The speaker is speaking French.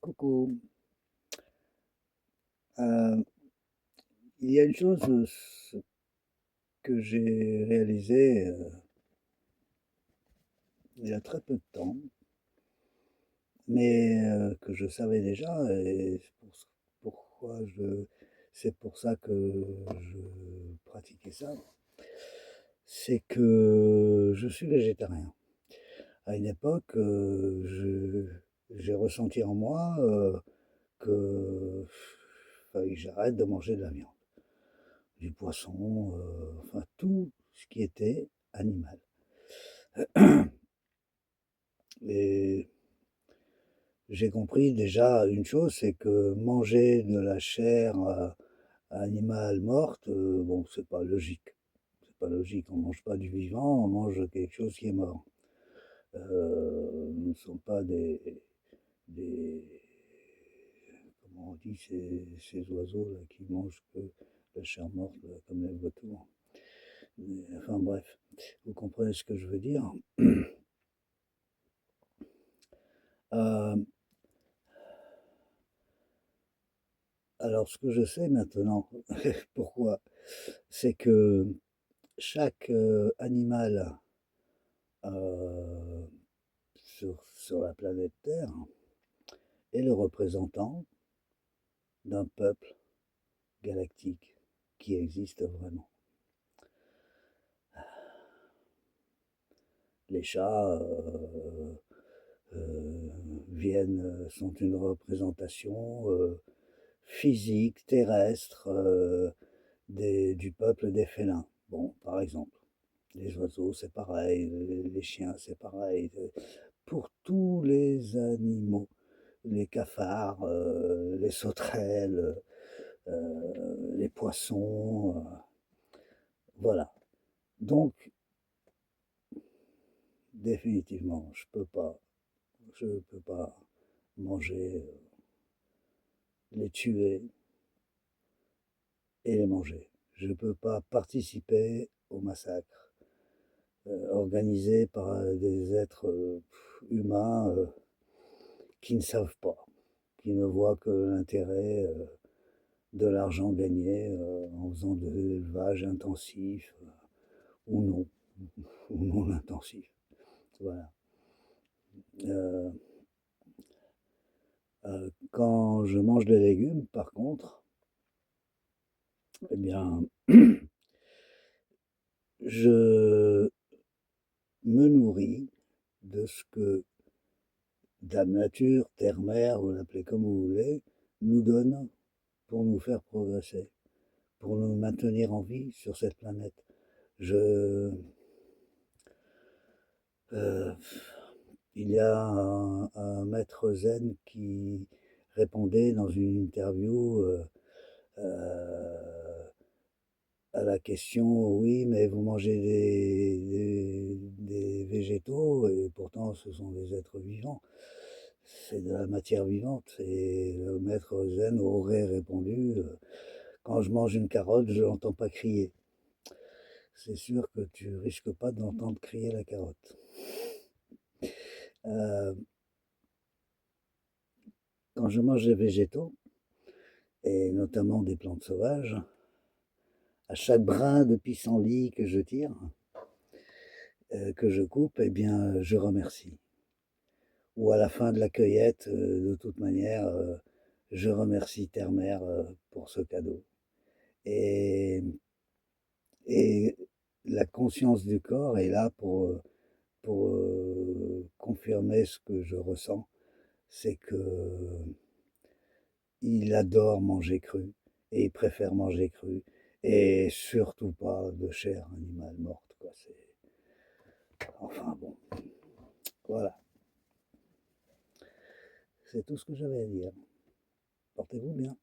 Coucou. Heu, il y a une chose, que j'ai réalisée, il y a très peu de temps, mais que je savais déjà et pourquoi c'est pour ça que je pratiquais ça, c'est que je suis végétarien. À une époque, j'ai ressenti en moi, que fallait que j'arrête de manger de la viande. Du poisson, enfin tout ce qui était animal. Et j'ai compris déjà une chose, c'est que manger de la chair, animale morte, bon, c'est pas logique. C'est pas logique, on mange pas du vivant, on mange quelque chose qui est mort. Nous ne sommes pas des comment on dit ces oiseaux-là qui mangent que la chair morte, là, comme les vautours. Enfin bref, vous comprenez ce que je veux dire. Heu, alors ce que je sais maintenant, pourquoi? C'est que chaque, animal, heu, sur la planète Terre est le représentant d'un peuple galactique qui existe vraiment. Les chats, sont une représentation, physique, terrestre, du peuple des félins. Bon, par exemple. Les oiseaux, c'est pareil, les chiens, c'est pareil, pour tous les animaux, les cafards, les sauterelles, les poissons, voilà. Donc définitivement, je peux pas manger, les tuer et les manger. Je ne peux pas participer au massacre, organisé par, des êtres, humains, qui ne savent pas, qui ne voient que l'intérêt, de l'argent gagné, en faisant de l'élevage intensif, ou non, ou non intensif. Voilà. Heu Quand je mange des légumes, par contre, eh bien, je me nourris de ce que Dame Nature, Terre-Mère, vous l'appelez comme vous voulez, nous donne pour nous faire progresser, pour nous maintenir en vie sur cette planète. Je, heu, il y a un maître zen qui répondait dans une interview, heu, à la question: «Oui, mais vous mangez des végétaux et pourtant ce sont des êtres vivants. C'est de la matière vivante» et le maître zen aurait répondu: «Quand je mange une carotte, je l'entends pas crier». C'est sûr que tu risques pas d'entendre crier la carotte. Heu, Quand je mange des végétaux et notamment des plantes sauvages, à chaque brin de pissenlit que je tire, que je coupe, eh bien, je remercie. Ou à la fin de la cueillette, de toute manière, je remercie terre-mère, pour ce cadeau. Et et la conscience du corps est là pour confirmer ce que je ressens. C'est qu'il adore manger cru et il préfère manger cru et surtout pas de chair animale morte, quoi. Enfin bon, voilà, c'est tout ce que j'avais à dire. Portez-vous bien.